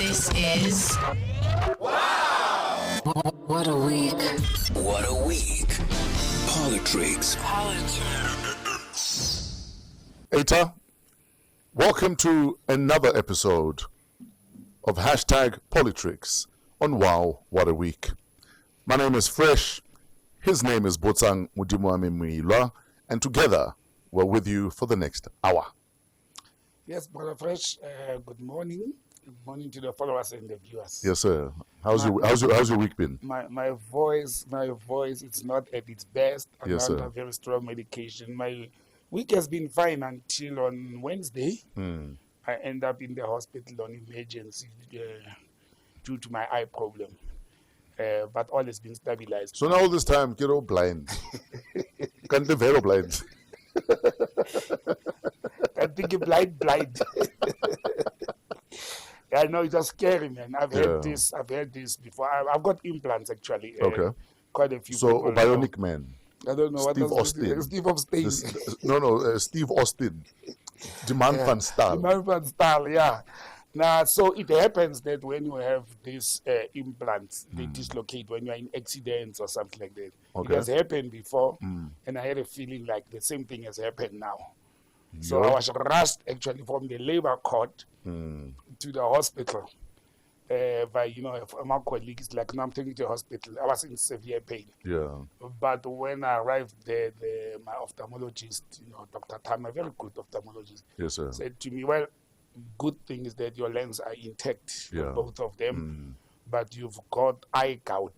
This is WAW. What a week. What a week. PoliTricks. Eta, welcome to another episode of hashtag PoliTricks on WAW. What a week. My name is Fresh. His name is Botsang Modimowame Moiloa, and together we're with you for the next hour. Yes, Brother Fresh, good morning. Good morning to the followers and the viewers. Yes, sir. How's your week been? My voice, it's not at its best. I'm Yes, on sir. a very strong medication. My week has been fine until on Wednesday. I end up in the hospital on emergency due to my eye problem. But all has been stabilized. So now all this time, you're all blind. Can't be very blind. I think you're blind. I know, it's just scary, man. I've heard this before. I've got implants, actually. Okay. Quite a few So, people. Bionic Man. I don't know Steve what Austin. Steve Austin. Steve Austin. Demand Van Staal. Demand Van Staal, yeah. Now, so it happens that when you have these implants, they dislocate when you're in accidents or something like that. Okay. It has happened before, and I had a feeling like the same thing has happened now. So Yeah. I was rushed actually from the labor court to the hospital by, my colleagues, like, no, I'm taking you to the hospital. I was in severe pain. Yeah. But when I arrived there, my ophthalmologist, Dr. Tam, a very good ophthalmologist, Yes, sir. said to me, well, good thing is that your lenses are intact, Yeah. both of them, but you've got eye gout.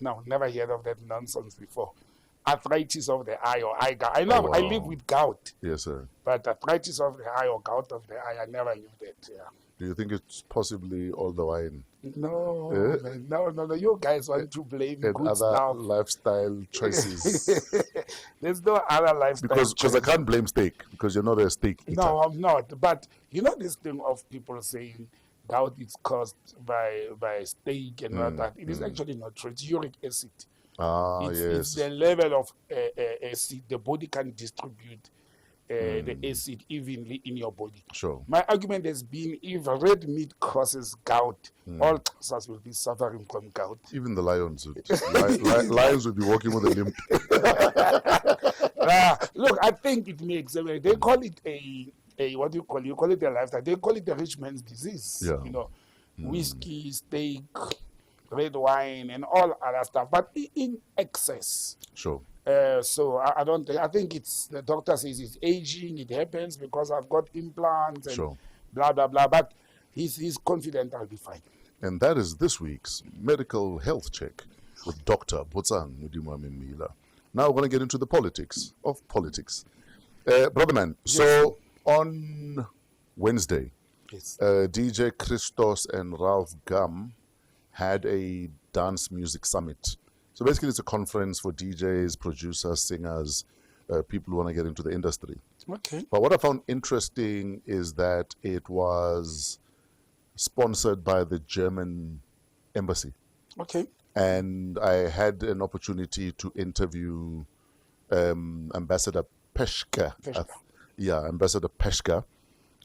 No, never heard of that nonsense before. Arthritis of the eye or eye gout. I know, Oh, wow. I live with gout, Yes, sir. but arthritis of the eye or gout of the eye, I never knew that. Yeah. Do you think it's possibly all the wine No, Eh? man, no. You guys want to blame and good other stuff. lifestyle choices? There's no other lifestyle. because I choice. can't blame steak because you're not a steak eater. No, I'm not. But this thing of people saying gout is caused by steak and all that. It is actually not true. It's uric acid. It's Yes. the level of acid. The body can distribute the acid evenly in your body. Sure. My argument has been if red meat causes gout, all Texas will be suffering from gout. Even the lions would. Lions would be walking with a limp. Look, I think it makes sense. They call it a what do you call it? You call it a lifestyle. They call it the rich man's disease. Yeah. Whiskey, steak, red wine, and all other stuff, but in excess. Sure. So I don't think. I think it's the doctor says it's aging. It happens because I've got implants and Sure. blah blah blah. But he's confident I'll be fine. And that is this week's medical health check with Dr. Botsang Modimowame Moiloa. Now we're going to get into the politics of politics. Brother man, so on Wednesday, Yes. DJ Christos and Ralph Gum had a dance music summit. So basically it's a conference for DJs, producers, singers, people who want to get into the industry. Okay. But what I found interesting is that it was sponsored by the German embassy. Okay. And I had an opportunity to interview Ambassador Peshka. Peshka. Ambassador Peshka.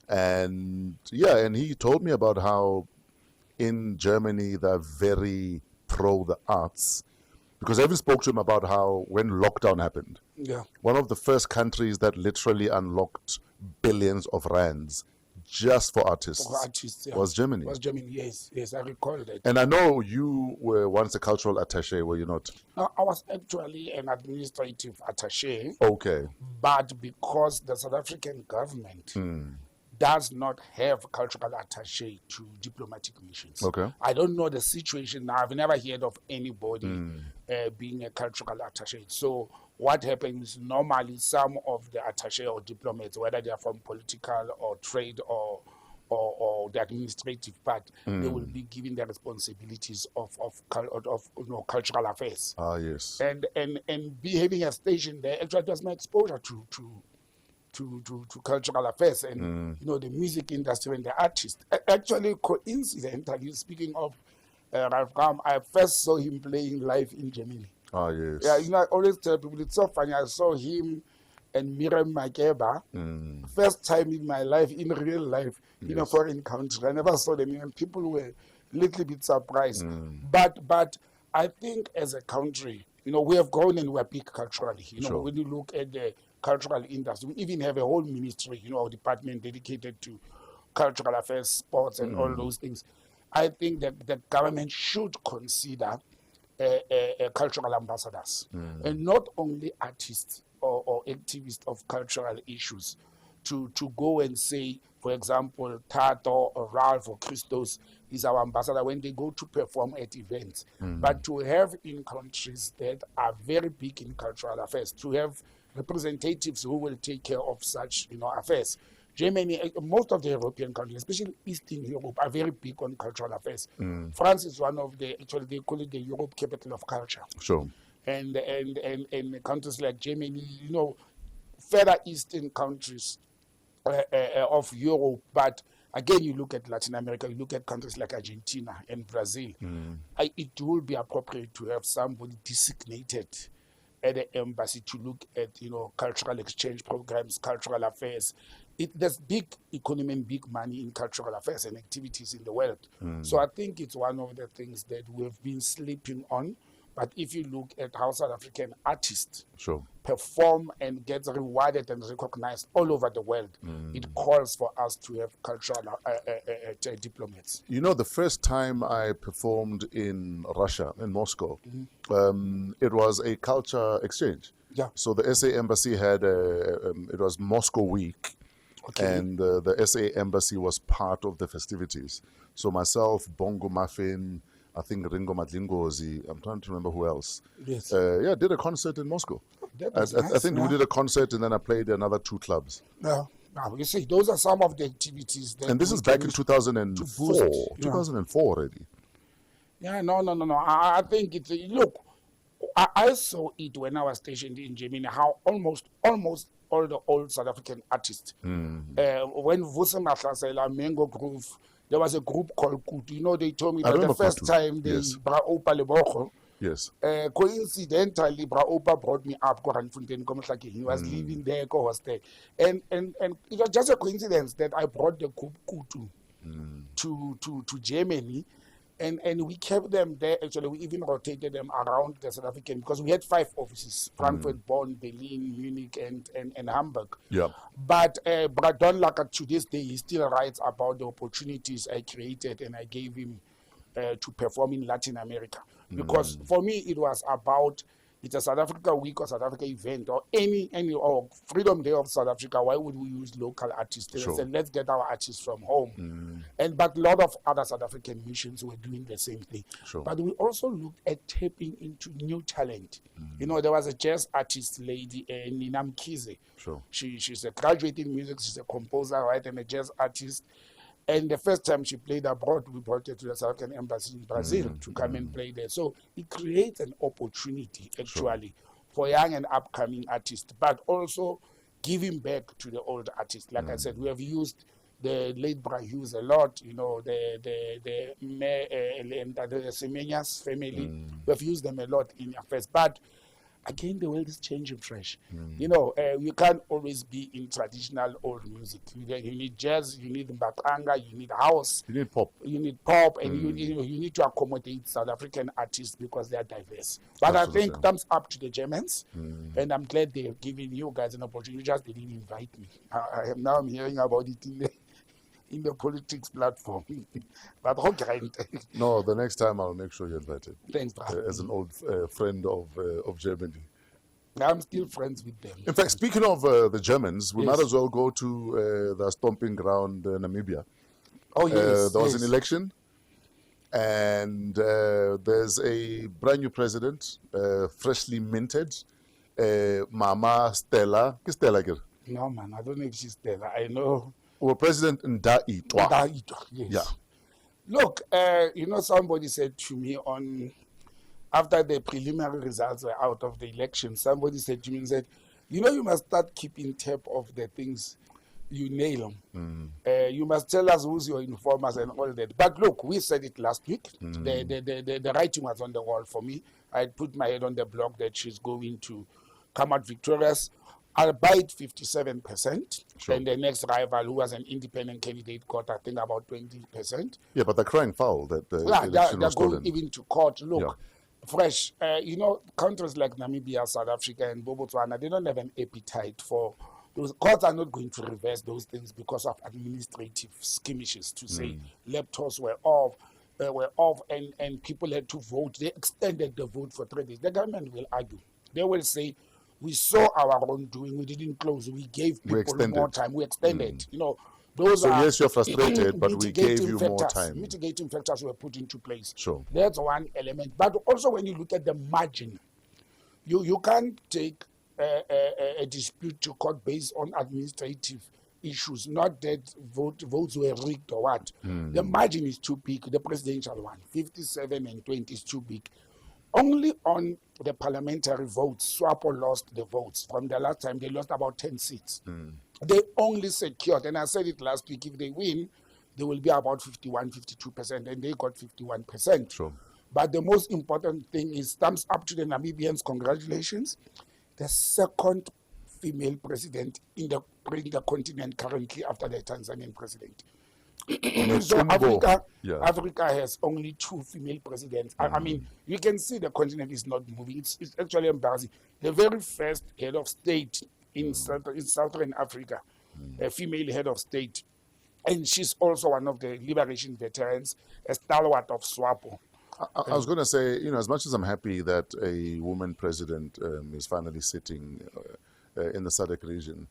And he told me about how in Germany they're very pro the arts. Because I even spoke to him about how when lockdown happened, Yeah. one of the first countries that literally unlocked billions of rands just for artists, For artists, yeah. was Germany. Was Germany? Yes, I recall that. And I know you were once a cultural attaché, were you not? No, I was actually an administrative attaché, Okay. but because the South African government does not have cultural attaché to diplomatic missions. Okay. I don't know the situation now. I've never heard of anybody being a cultural attaché. So what happens normally, some of the attaché or diplomats, whether they are from political or trade or the administrative part, they will be given the responsibilities of cultural affairs. Ah, yes. And be having a station there actually was my exposure to cultural affairs and the music industry and the artists. Actually, coincidentally, speaking of Ralph Gum, I first saw him playing live in Germany. Ah, yes. Yeah, I always tell people it's so funny. I saw him and Miriam Makeba. First time in my life, in real life, in a foreign country. I never saw them, and people were a little bit surprised. But I think as a country, we have grown and we're big culturally. When you look at the cultural industry, we even have a whole ministry, a department dedicated to cultural affairs, sports, and all those things. I think that the government should consider cultural ambassadors, and not only artists or activists of cultural issues, to go and say, for example, Tato or Ralph or Christos is our ambassador when they go to perform at events. But to have in countries that are very big in cultural affairs, to have representatives who will take care of such affairs. Germany, most of the European countries, especially Eastern Europe, are very big on cultural affairs. France is one of the, actually they call it the Europe capital of culture. Sure. And countries like Germany, further eastern countries of Europe, but again, you look at Latin America, you look at countries like Argentina and Brazil, it will be appropriate to have somebody designated at the embassy to look at, cultural exchange programs, cultural affairs. There's big economy and big money in cultural affairs and activities in the world. So I think it's one of the things that we've been sleeping on. But if you look at how South African artists perform and get rewarded and recognized all over the world, it calls for us to have cultural diplomats. The first time I performed in Russia, in Moscow, it was a culture exchange. Yeah. So the SA Embassy had, it was Moscow Week. Okay. And the SA Embassy was part of the festivities. So myself, Bongo Muffin, I think Ringo Madlingozi, I'm trying to remember who else. Yes. Did a concert in Moscow. Nice, I think we did a concert and then I played another 2 clubs. Yeah. Now, you see, those are some of the activities. That and this is back in 2004. 2004 already. Yeah, no. I think it's, look, I saw it when I was stationed in Germany, how almost all the old South African artists, when Vusi Mahlasela, Mango Groove, there was a group called Kutu. They told me that the first time they brought Opa Leboko. Yes. Coincidentally, Opa brought me up. He was living there, hostel. And it was just a coincidence that I brought the group Kutu to Germany. And we kept them there. Actually, we even rotated them around the South African, because we had 5 offices: Frankfurt, Bonn, Berlin, Munich, and Hamburg. Yeah. But Don Laka, to this day, he still writes about the opportunities I created and I gave him to perform in Latin America. Because for me, it was about, it's a South Africa week or South Africa event or any or Freedom Day of South Africa. Why would we use local artists? Sure. I said, let's get our artists from home. But a lot of other South African missions were doing the same thing. Sure. But we also looked at tapping into new talent. There was a jazz artist lady, Nina Mkhize. Sure. She's a graduate in music. She's a composer, right, and a jazz artist. And the first time she played abroad, we brought her to the South African Embassy in Brazil to come and play there. So it creates an opportunity, actually, for young and upcoming artists, but also giving back to the old artists. Like I said, we have used the late Bra Hughes a lot, the Semenyas family. We have used them a lot in affairs. But again, the world is changing, Fresh. You can't always be in traditional old music. You need jazz, you need mbatanga, you need house. You need pop. And you need to accommodate South African artists because they are diverse. But Absolutely. I think thumbs up to the Germans, and I'm glad they're giving you guys an opportunity. You just didn't invite me. I'm hearing about it in the PoliTricks platform. But okay. No, the next time I'll make sure you're invited. Thanks, bro. As an old friend of Germany. I'm still friends with them. In fact, speaking of the Germans, we might as well go to the stomping ground, Namibia. Oh, yes. There was an election, and there's a brand new president, freshly minted, Mama Stella. Stella? No, man, I don't know if she's Stella. I know. Well, President Ndaitwa. Yes. Yeah. Look, somebody said to me after the preliminary results were out of the election, somebody said to me and said, you must start keeping tab of the things you nail. You must tell us who's your informers and all that. But look, we said it last week. The writing was on the wall for me. I put my head on the block that she's going to come out victorious. Albeit 57%, Sure. and the next rival, who was an independent candidate, got, I think, about 20%. Yeah, but they're crying foul that the Yeah, election they're was going stolen. even to court. Look, Yeah. Fresh, countries like Namibia, South Africa, and Botswana, they don't have an appetite for those. Courts are not going to reverse those things because of administrative skirmishes to say laptops were off, and people had to vote. They extended the vote for 3 days. The government will argue. They will say, we saw our wrongdoing, we didn't close, we gave people more time, we extended. Those So are yes, you're frustrated, but we gave mitigating you more factors. time. Mitigating factors were put into place. Sure. That's one element. But also when you look at the margin, you can't take a dispute to court based on administrative issues, not that votes were rigged or what. The margin is too big, the presidential one, 57 and 20 is too big. Only on the parliamentary votes, SWAPO lost the votes. From the last time, they lost about 10 seats. They only secured, and I said it last week, if they win, they will be about 51, 52%, and they got 51%. Sure. But the most important thing is, thumbs up to the Namibians, congratulations. The second female president in the continent currently after the Tanzanian president. So Africa has only 2 female presidents. I mean, you can see the continent is not moving. It's actually embarrassing. The very first head of state in Southern Africa, a female head of state, and she's also one of the liberation veterans, a stalwart of SWAPO. I was going to say, as much as I'm happy that a woman president is finally sitting in the SADC region,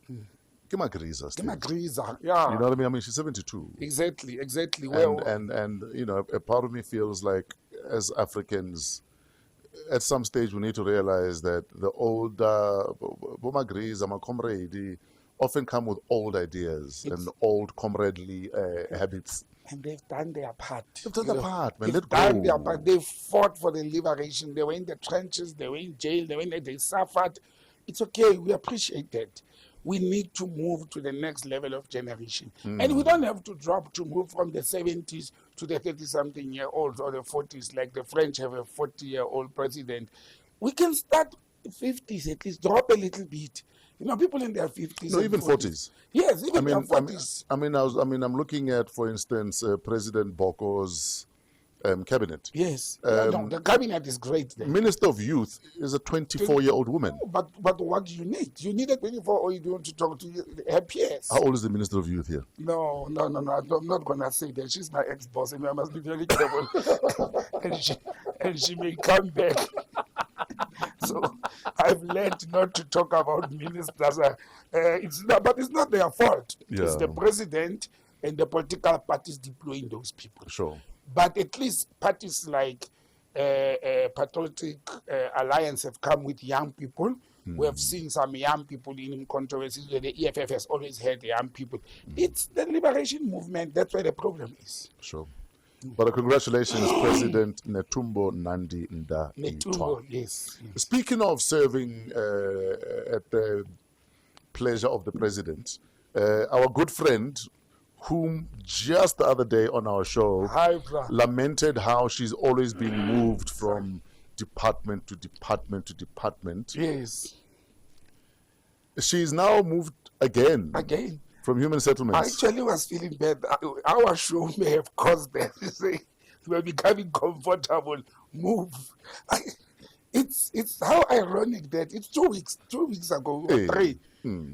Kimagriza still. Kimagriza, yeah. You know what I mean? I mean, she's 72. Exactly. And a part of me feels like, as Africans, at some stage we need to realize that the old Bomagriza, my comrade, often come with old ideas and old comradely habits. And they've done their part. They've done their part, man. They've done their part. They fought for the liberation. They were in the trenches. They were in jail. They suffered. It's okay. We appreciate that. We need to move to the next level of generation. And we don't have to move from the 70s to the 30-something-year-olds or the 40s, like the French have a 40-year-old president. We can start 50s at least, drop a little bit. People in their 50s. No, even 40s. Yes, even their 40s. I'm looking at, for instance, President Boko's cabinet. Yes. The cabinet is great there. Minister of Youth is a 24-year-old woman. But what do you need? You need a 24, or you don't want to talk to her peers? How old is the Minister of Youth here? No. I'm not going to say that. She's my ex-boss, and I must be very careful. and she may come back. So I've learned not to talk about ministers. It's not their fault. Yeah. It's the president and the political parties deploying those people. Sure. But at least parties like Patriotic Alliance have come with young people. We have seen some young people in controversies where the EFF has always had young people. It's the liberation movement. That's where the problem is. Sure. But congratulations, President Netumbo Nandi Netumbo, yes. Speaking of serving at the pleasure of the president, our good friend, whom just the other day on our show lamented how she's always been moved from department to department to department. Yes. She's now moved again. From human settlements. I actually was feeling bad. Our show may have caused that. We're becoming comfortable. Move. It's how ironic that it's 2 weeks. 2 weeks ago, or 3,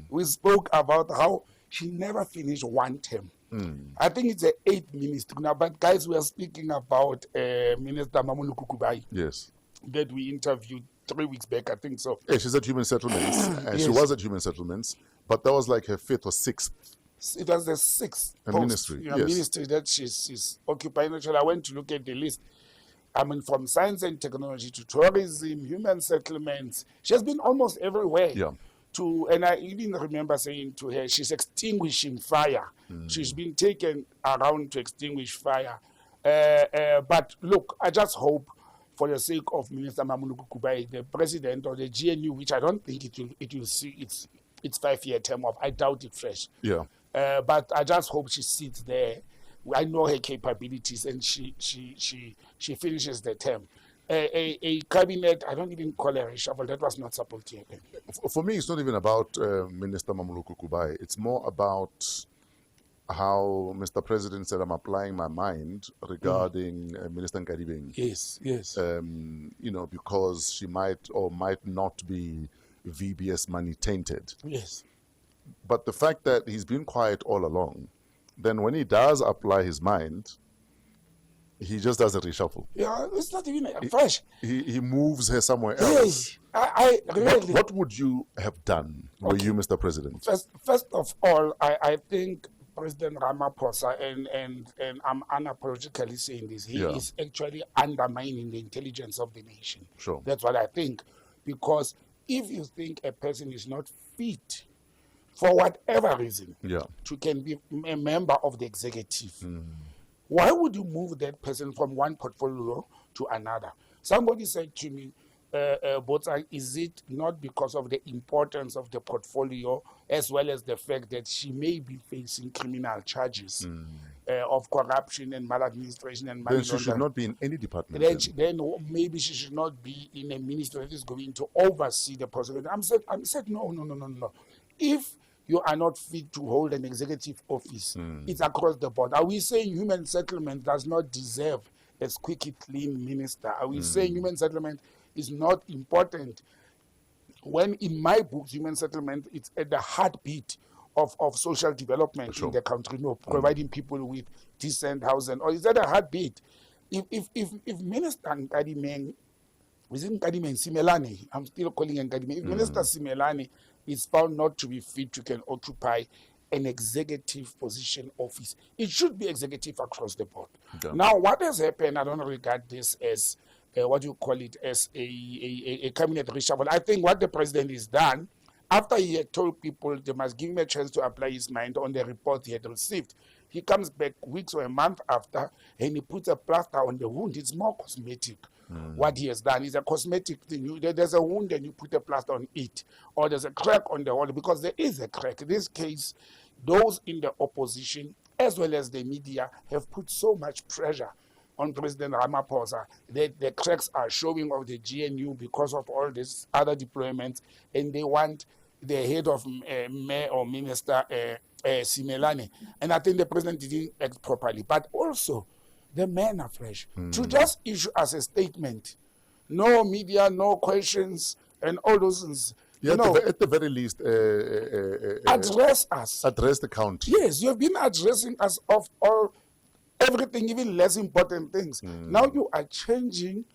we spoke about how she never finished one term. I think it's the 8th ministry now. But guys, we are speaking about Minister Mamuluku Kubai. Yes. That we interviewed 3 weeks back, I think so. Yeah, she's at Human Settlements, and she was at Human Settlements, but that was like her 5th or 6th. It was the 6th ministry, yes. Ministry that she's occupying. Actually, I went to look at the list. I mean, from science and technology to tourism, human settlements. She has been almost everywhere. Yeah. And I even remember saying to her, she's extinguishing fire. She's been taken around to extinguish fire. But look, I just hope, for the sake of Minister Mamuluku Kubai, the president or the GNU, which I don't think it will see its 5-year term of, I doubt it fresh. Yeah. But I just hope she sits there. I know her capabilities, and she finishes the term. a cabinet, I don't even call it a reshuffle, that was not supposed to happen. For me, it's not even about Minister Mamuluku Kubai. It's more about how Mr. President said, I'm applying my mind regarding Minister Nkadibeng. Yes, yes. Because she might or might not be VBS money tainted. Yes. But the fact that he's been quiet all along, then when he does apply his mind, he just does a reshuffle. Yeah, it's not even fresh. He moves her somewhere else. Yes, I really. What would you have done, were you Mr. President? First of all, I think President Ramaphosa, and I'm unapologetically saying this, he is actually undermining the intelligence of the nation. Sure. That's what I think. Because if you think a person is not fit for whatever reason to can be a member of the executive, why would you move that person from one portfolio to another? Somebody said to me, Botsang, is it not because of the importance of the portfolio as well as the fact that she may be facing criminal charges of corruption and maladministration and money Then she should not be in any department. Then maybe she should not be in a ministry that is going to oversee the process. I said, no. If you are not fit to hold an executive office, it's across the board. Are we saying human settlement does not deserve a squeaky clean minister? Are we saying human settlement is not important? When in my books, human settlement, it's at the heartbeat of social development in the country, providing people with decent housing, or is that a heartbeat? If Minister Nkadimeng, within Nkadimeng Simelane, I'm still calling Nkadimeng, if Minister Simelane is found not to be fit to can occupy an executive position office, it should be executive across the board. Now, what has happened, I don't regard this as as a cabinet reshuffle. I think what the president has done, after he had told people they must give him a chance to apply his mind on the report he had received, he comes back weeks or a month after and he puts a plaster on the wound. It's more cosmetic. What he has done is a cosmetic thing. There's a wound and you put a plaster on it, or there's a crack on the wall, because there is a crack. In this case, those in the opposition as well as the media have put so much pressure on President Ramaphosa that the cracks are showing of the GNU because of all these other deployments, and they want the head of mayor or minister Simelane. And I think the president didn't act properly. But also, the men are fresh. To just issue as a statement, no media, no questions, and all those things. At the very least, address us. Address the country. Yes, you have been addressing us of everything, even less important things. Now you are changing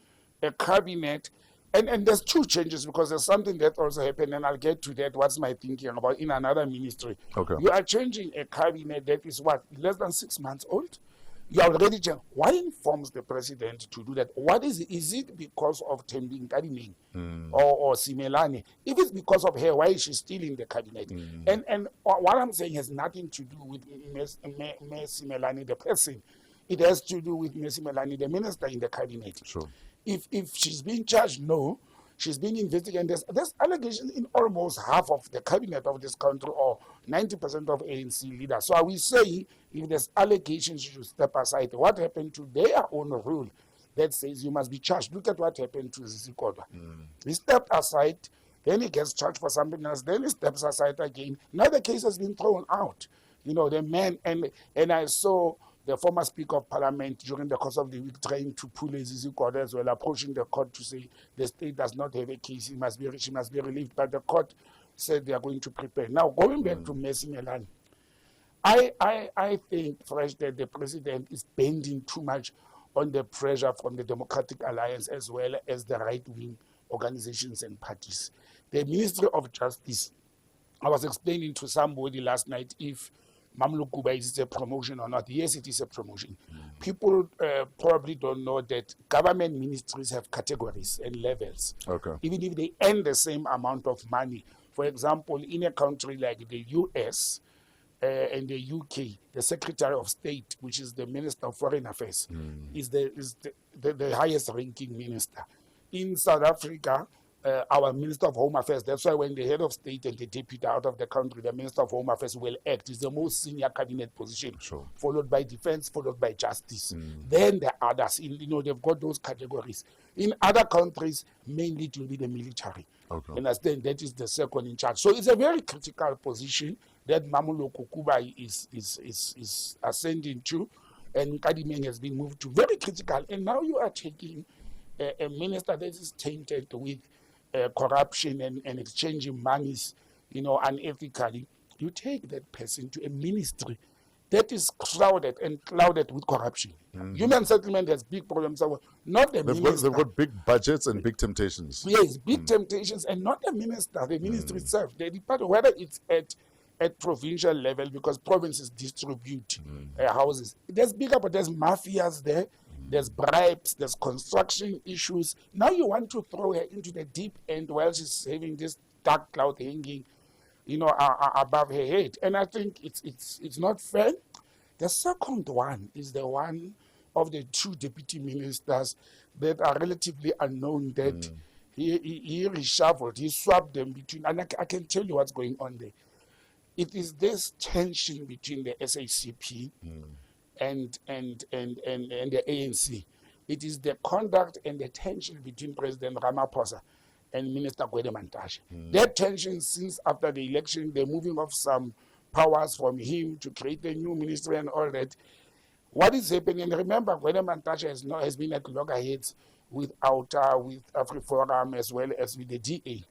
a cabinet, and there's two changes, because there's something that also happened, and I'll get to that, what's my thinking about in another ministry. Okay. You are changing a cabinet that is less than 6 months old? You are already changing. What informs the president to do that? What is it because of Thembi Nkadimeng or Simelane? If it's because of her, why is she still in the cabinet? And what I'm saying has nothing to do with Mayor Simelane, the person. It has to do with Mayor Simelane, the minister in the cabinet. Sure. If she's being charged, no. She's been investigated. There's allegations in almost half of the cabinet of this country, or 90% of ANC leaders. So are we saying if there's allegations, you should step aside? What happened to their own rule that says you must be charged? Look at what happened to Zizikodwa. He stepped aside, then he gets charged for something else, then he steps aside again. Now the case has been thrown out. The man, and I saw the former Speaker of Parliament during the course of the week trying to pull a Zizikodwa as well, approaching the court to say the state does not have a case, she must be relieved. But the court said they are going to prepare. Now, going back to Messi Melane, I think, Fresh, that the president is bending too much on the pressure from the Democratic Alliance as well as the right-wing organizations and parties. The Ministry of Justice, I was explaining to somebody last night if Mamlukuba is a promotion or not. Yes, it is a promotion. People probably don't know that government ministries have categories and levels. Okay. Even if they earn the same amount of money. For example, in a country like the US and the UK, the Secretary of State, which is the Minister of Foreign Affairs, is the highest ranking minister. In South Africa, our Minister of Home Affairs. That's why when the head of state and the deputy are out of the country, the Minister of Home Affairs will act. It's the most senior cabinet position, followed by defense, followed by justice. Then the others, they've got those categories. In other countries, mainly it will be the military. Okay. Understand? That is the second in charge. So it's a very critical position that Mamuloko Kuba is ascending to, and Kadimeng has been moved to. Very critical. And now you are taking a minister that is tainted with corruption and exchanging monies, unethically. You take that person to a ministry that is crowded and clouded with corruption. Human settlement has big problems. Not the minister. They've got big budgets and big temptations. Yes, big temptations, and not the minister. The ministry itself, the department, whether it's at provincial level, because provinces distribute houses. There's bigger, but there's mafias there. There's bribes, there's construction issues. Now you want to throw her into the deep end while she's having this dark cloud hanging, above her head. And I think it's not fair. The second one is the one of the two deputy ministers that are relatively unknown, that he reshuffled, he swapped them between, and I can tell you what's going on there. It is this tension between the SACP and the ANC. It is the conduct and the tension between President Ramaphosa and Minister Gwede Mantashe. That tension since after the election, the moving of some powers from him to create a new ministry and all that. What is happening? And remember, Gwede Mantashe has been at loggerheads with OUTA, with AfriForum, as well as with the DA.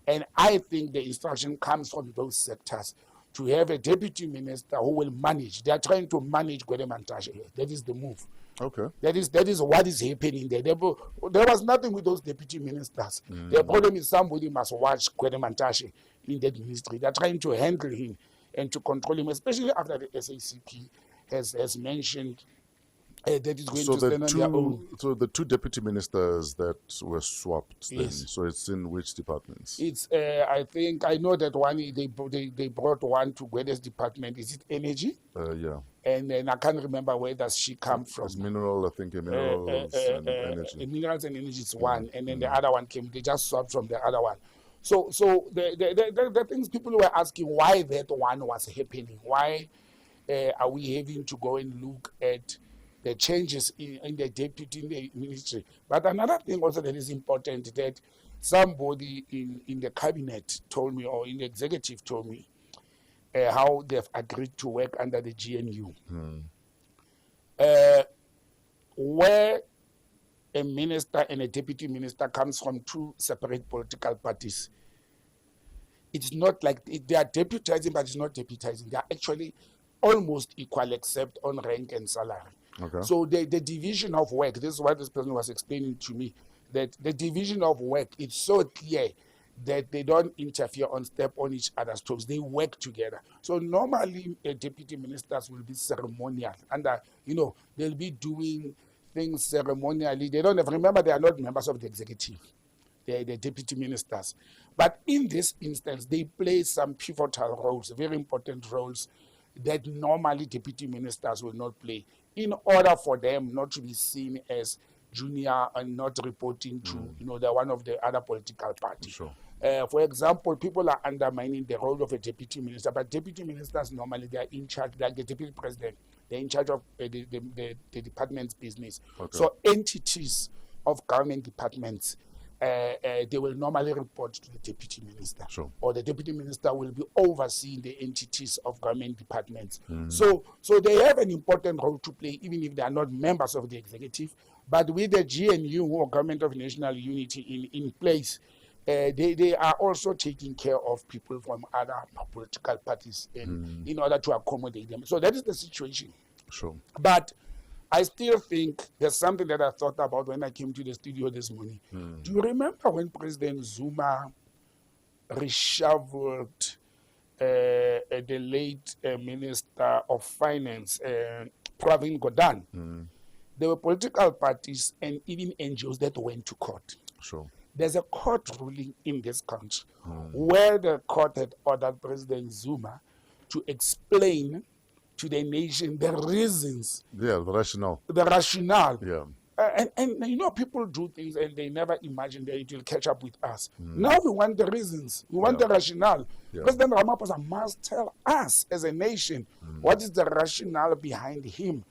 And I think the instruction comes from those sectors to have a deputy minister who will manage. They are trying to manage Gwede Mantashe. That is the move. Okay. That is what is happening there. There was nothing with those deputy ministers. The problem is somebody must watch Gwede Mantashe in that ministry. They are trying to handle him and to control him, especially after the SACP has mentioned that is going to stand on their own. So the two deputy ministers that were swapped, Yes. then, so it's in which departments? It's I know that one they brought one to Gwede's department. Is it energy? Yeah. And then I can't remember where does she come from. It's mineral, I think, minerals and energy. Minerals and energy is one, and then the other one came. They just swapped from the other one. So the things people were asking why that one was happening. Why are we having to go and look at the changes in the deputy in the ministry? But another thing also that is important, that somebody in the cabinet told me, or in the executive told me, how they've agreed to work under the GNU. Where a minister and a deputy minister comes from two separate political parties, it's not like they are deputizing, but it's not deputizing. They are actually almost equal except on rank and salary. Okay. So the division of work, this is what this person was explaining to me, that the division of work is so clear that they don't interfere on step on each other's toes. They work together. So normally deputy ministers will be ceremonial, and they'll be doing things ceremonially. They don't remember they are not members of the executive. They are the deputy ministers. But in this instance, they play some pivotal roles, very important roles that normally deputy ministers will not play, in order for them not to be seen as junior and not reporting to the one of the other political parties. Sure. For example, people are undermining the role of a deputy minister, but deputy ministers normally they are in charge, like the deputy president, they're in charge of the department's business. Okay. So entities of government departments, they will normally report to the deputy minister. Sure. Or the deputy minister will be overseeing the entities of government departments. So they have an important role to play, even if they are not members of the executive. But with the GNU, or Government of National Unity, in place, they are also taking care of people from other political parties in order to accommodate them. So that is the situation. Sure. But I still think there's something that I thought about when I came to the studio this morning. Do you remember when President Zuma reshuffled the late Minister of Finance, Pravin Gordhan? There were political parties and even NGOs that went to court. Sure. There's a court ruling in this country where the court had ordered President Zuma to explain to the nation the reasons, Yeah, the rationale. the rationale Yeah. And you know, people do things and they never imagine that it will catch up with us. Now we want the reasons, we want the rationale. President Ramaphosa must tell us as a nation what is the rationale behind him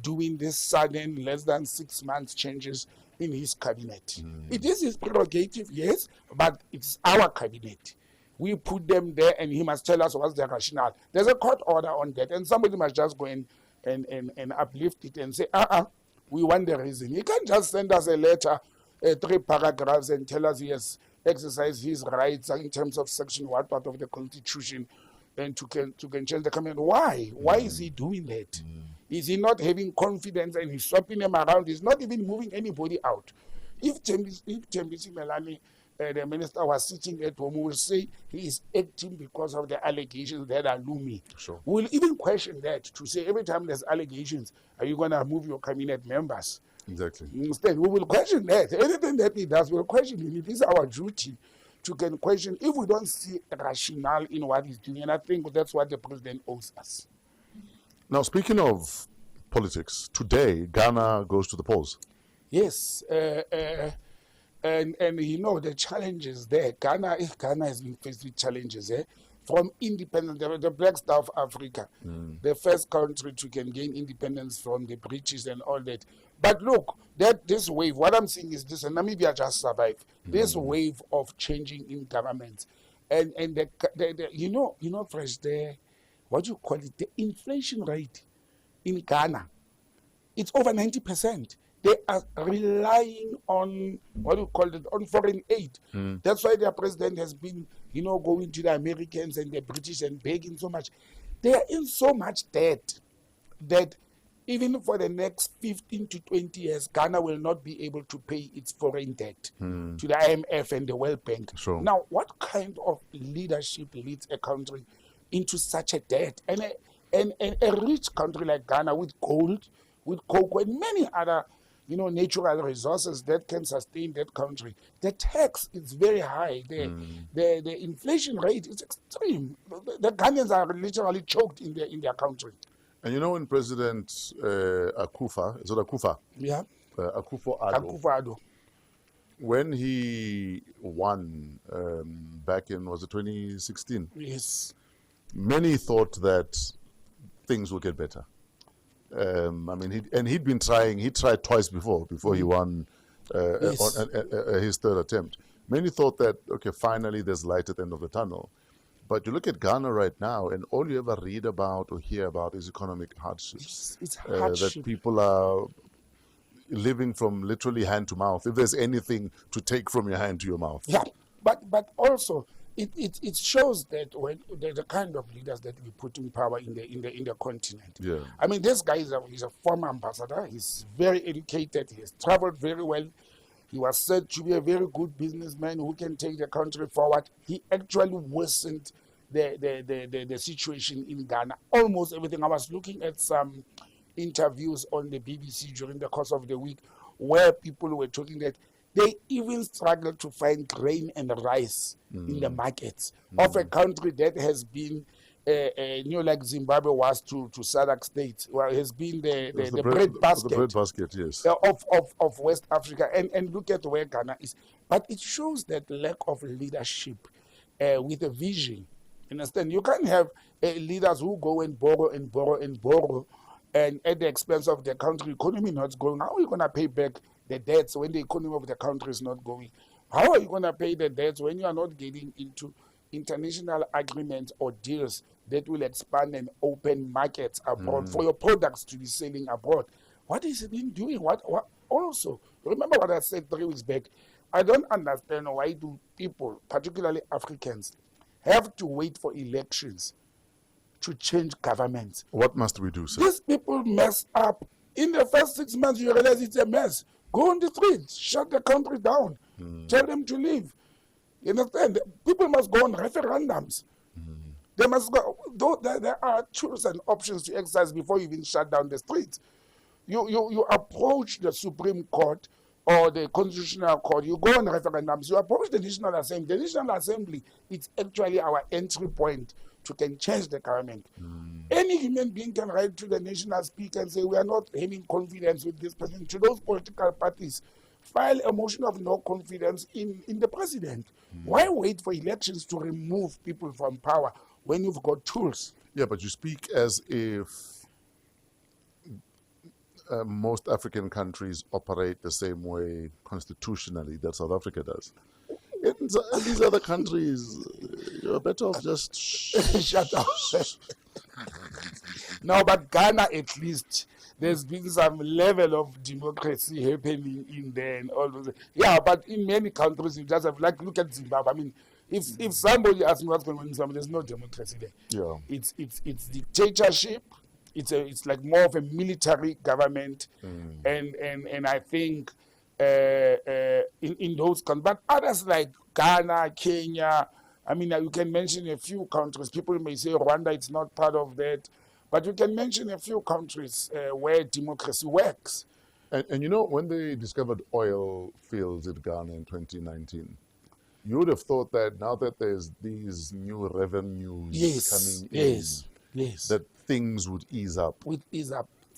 doing this sudden, less than 6 months changes in his cabinet. It is his prerogative, yes, but it's our cabinet. We put them there and he must tell us what's the rationale. There's a court order on that and somebody must just go and uplift it and say, we want the reason. He can't just send us a letter, 3 paragraphs, and tell us he has exercised his rights in terms of section what part of the Constitution and to can change the comment. Why? Why is he doing that? Is he not having confidence and he's swapping them around? He's not even moving anybody out. If Tembisi Melani, the minister, was sitting at home, we will say he is acting because of the allegations that are looming. Sure. We'll even question that to say every time there's allegations, are you going to move your cabinet members? Exactly. Instead, we will question that. Anything that he does, we'll question him. It is our duty to can question if we don't see rationale in what he's doing. And I think that's what the president owes us. Now, speaking of politics, today Ghana goes to the polls. Yes. And you know the challenges there. Ghana has been faced with challenges from independence. The Black South Africa, the first country to can gain independence from the British and all that. But look, this wave, what I'm saying is this, and Namibia just survived this wave of changing in governments, and the you know, Fresh, what you call it, the inflation rate in Ghana, it's over 90%. They are relying on, on foreign aid. That's why their president has been, going to the Americans and the British and begging so much. They are in so much debt that even for the next 15 to 20 years, Ghana will not be able to pay its foreign debt to the IMF and the World Bank. Sure. Now, what kind of leadership leads a country into such a debt? And a rich country like Ghana with gold, with cocoa, and many other natural resources that can sustain that country. The tax is very high. The inflation rate is extreme. The Ghanaians are literally choked in their country. And when President Akufo, is it Akufo? Yeah. Akufo-Addo, when he won back in, was it 2016? Yes. Many thought that things would get better. He'd been trying. He tried twice before he won on his third attempt. Many thought that, okay, finally there's light at the end of the tunnel. But you look at Ghana right now, and all you ever read about or hear about is economic hardships. It's hardship. That people are living from literally hand to mouth. If there's anything to take from your hand to your mouth. Yeah, but also it shows that when the kind of leaders that we put in power in the continent. Yeah. I mean, this guy he's a former ambassador. He's very educated. He has traveled very well. He was said to be a very good businessman who can take the country forward. He actually worsened the situation in Ghana. Almost everything. I was looking at some interviews on the BBC during the course of the week where people were talking that they even struggled to find grain and rice in the markets of a country that has been, like Zimbabwe was to SADC states, where it has been the bread basket. The bread basket, yes. Of West Africa. And look at where Ghana is. But it shows that lack of leadership with a vision. Understand? You can't have leaders who go and borrow and borrow and borrow, and at the expense of the country economy not going. How are you going to pay back the debts when the economy of the country is not going? How are you going to pay the debts when you are not getting into international agreements or deals that will expand and open markets abroad for your products to be selling abroad? What is it been doing? What also, remember what I said 3 weeks back? I don't understand why do people, particularly Africans, have to wait for elections to change governments. What must we do, sir? These people mess up. In the first 6 months, you realize it's a mess. Go on the streets, shut the country down, tell them to leave. You understand? People must go on referendums. They must go. Though there are tools and options to exercise before you even shut down the streets. You approach the Supreme Court or the Constitutional Court, you go on referendums, you approach the National Assembly. The National Assembly, it's actually our entry point to can change the government. Any human being can write to the national speaker and say, we are not having confidence with this person. To those political parties, file a motion of no confidence in the president. Why wait for elections to remove people from power when you've got tools? Yeah, but you speak as if most African countries operate the same way constitutionally that South Africa does. In these other countries, you're better off just Shut up. No, but Ghana, at least, there's been some level of democracy happening in there and all those. Yeah, but in many countries, you just have, like, look at Zimbabwe. I mean, if somebody asks me what's going on in Zimbabwe, there's no democracy there. Yeah. It's dictatorship. It's like more of a military government, and I think in those countries, but others like Ghana, Kenya. I mean, you can mention a few countries. People may say Rwanda, it's not part of that. But you can mention a few countries where democracy works. And you know, when they discovered oil fields in Ghana in 2019, you would have thought that now that there's these new revenues coming in, that things would ease up. It's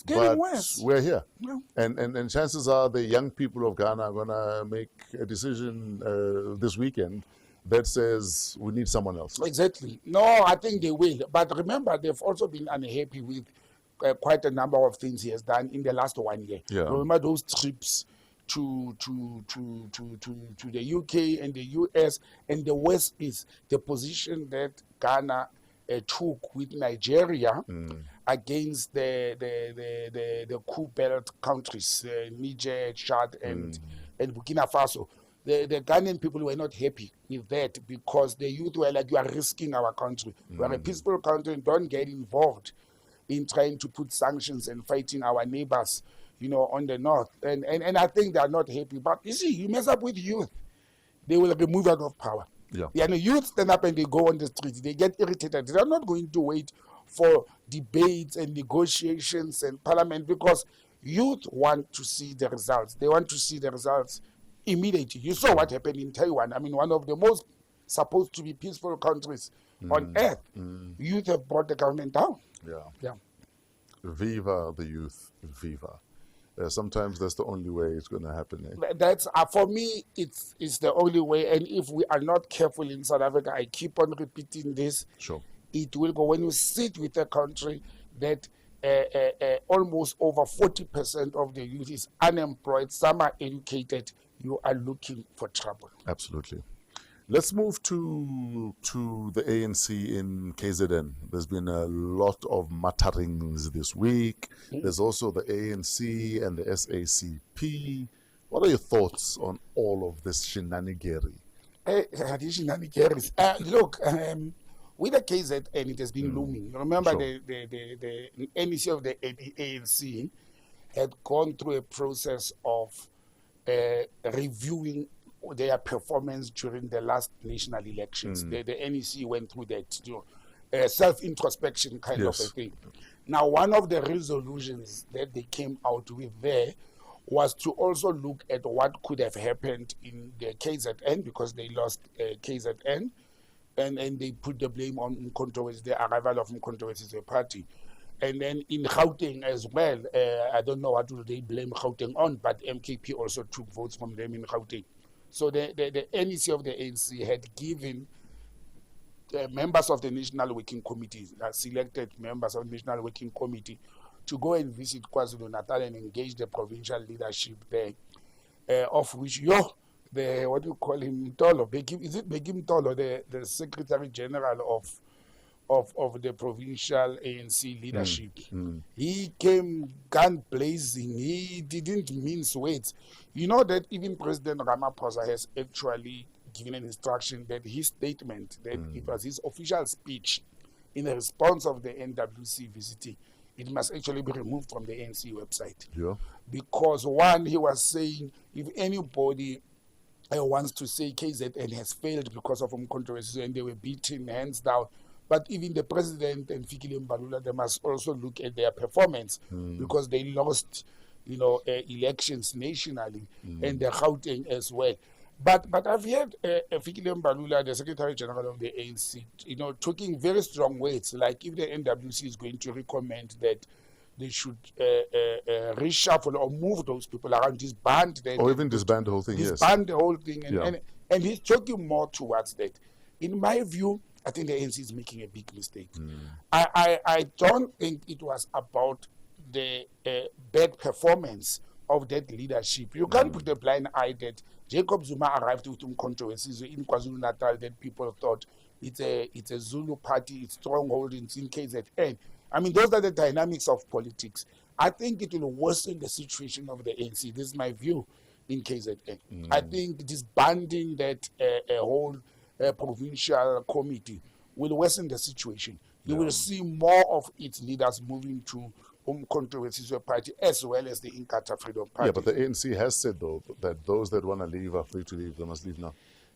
getting But worse. we're here. Yeah. And chances are the young people of Ghana are going to make a decision this weekend that says we need someone else. Exactly. No, I think they will. But remember, they've also been unhappy with quite a number of things he has done in the last 1 year. Yeah. Remember those trips to the UK and the US, and the West is the position that Ghana took with Nigeria against the coup belt countries, Niger, Chad, and Burkina Faso. The Ghanaian people were not happy with that because the youth were like, you are risking our country. We are a peaceful country and don't get involved in trying to put sanctions and fighting our neighbors, on the north. And I think they are not happy. But you see, you mess up with youth, they will remove out of power. Yeah. And the youth stand up and they go on the streets. They get irritated. They are not going to wait for debates and negotiations and parliament because youth want to see the results. They want to see the results immediately. You saw what happened in Taiwan. I mean, one of the most supposed to be peaceful countries on earth. Youth have brought the government down. Yeah. Viva the youth, viva. Sometimes that's the only way it's going to happen. That's for me. It's the only way. And if we are not careful in South Africa, I keep on repeating this. Sure. It will go when you sit with a country that almost over 40% of the youth is unemployed. Some are educated. You are looking for trouble. Absolutely. Let's move to the ANC in KZN. There's been a lot of mutterings this week. There's also the ANC and the SACP. What are your thoughts on all of this shenanigery? Look, with the KZN, it has been looming. You remember Sure. the NEC of the ANC had gone through a process of reviewing their performance during the last national elections. The NEC went through that, self-introspection kind of a thing. Now, one of the resolutions that they came out with there was to also look at what could have happened in the KZN because they lost KZN, and they put the blame on Mkhonto, the arrival of Mkhonto as a party. And then in Gauteng as well, I don't know what do they blame Gauteng on, but MKP also took votes from them in Gauteng. So the NEC of the ANC had given members of the National Working Committee, selected members of the National Working Committee, to go and visit KwaZulu-Natal and engage the provincial leadership there, of which what do you call him, Tolo? Is it Begim Tolo, the Secretary General of the provincial ANC leadership? He came gun blazing. He didn't mince words. You know that even President Ramaphosa has actually given an instruction that his statement, that it was his official speech in the response of the NWC visiting, it must actually be removed from the ANC website. Yeah. Because one, he was saying, if anybody wants to say KZN has failed because of Mkhonto and they were beaten hands down, but even the president and Fikile Mbalula, they must also look at their performance because they lost, elections nationally and the Gauteng as well. But I've heard Fikile Mbalula, the Secretary General of the ANC, talking very strong words, like if the NWC is going to recommend that they should reshuffle or move those people around, disband them. Or even disband the whole thing, disband the whole thing. Yeah. And he's talking more towards that. In my view, I think the ANC is making a big mistake. I don't think it was about the bad performance of that leadership. You can't put a blind eye that Jacob Zuma arrived with some controversies in KwaZulu-Natal that people thought it's a Zulu party, it's stronghold in KZN. I mean, those are the dynamics of politics. I think it will worsen the situation of the ANC. This is my view in KZN. I think disbanding that whole provincial committee will worsen the situation. You will see more of its leaders moving to controversies party as well as the Inkatha Freedom Party. Yeah, but the ANC has said, though, that those that want to leave are free to leave. They must leave now.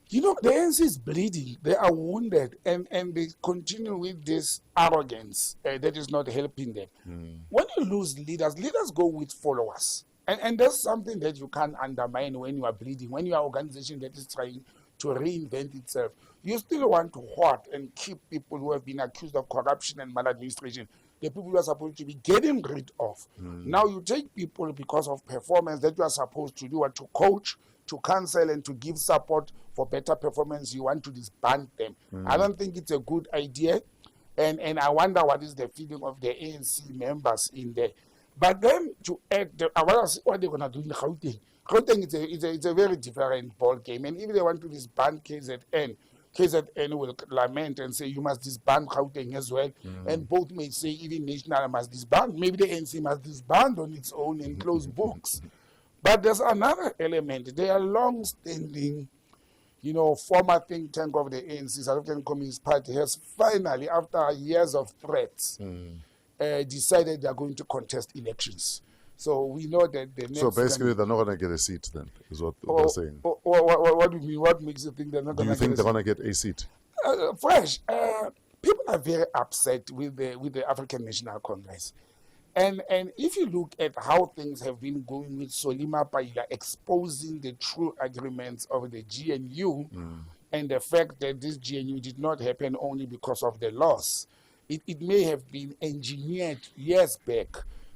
The ANC is bleeding. They are wounded, and they continue with this arrogance that is not helping them. When you lose leaders, leaders go with followers. And that's something that you can't undermine when you are bleeding. When you are an organization that is trying to reinvent itself, you still want to hoard and keep people who have been accused of corruption and maladministration, the people you are supposed to be getting rid of. Now you take people because of performance that you are supposed to do, to coach, to counsel, and to give support for better performance. You want to disband them. I don't think it's a good idea. And I wonder what is the feeling of the ANC members in there. But then to add, I want to see what they're going to do in Gauteng. Gauteng it's a very different ball game. And if they want to disband KZN will lament and say, you must disband Gauteng as well. And both may say, even National must disband. Maybe the ANC must disband on its own and close books. But there's another element. They are long-standing, former think tank of the ANC, South African Communist Party, has finally, after years of threats, decided they are going to contest elections. So we know that the next... So basically, they're not going to get a seat then, is what they're saying. What do you mean? What makes you think they're not going to get a seat? Do you think they're going to get a seat? Fresh. People are very upset with the African National Congress. And if you look at how things have been going with Solima Paila exposing the true agreements of the GNU and the fact that this GNU did not happen only because of the loss, it may have been engineered years back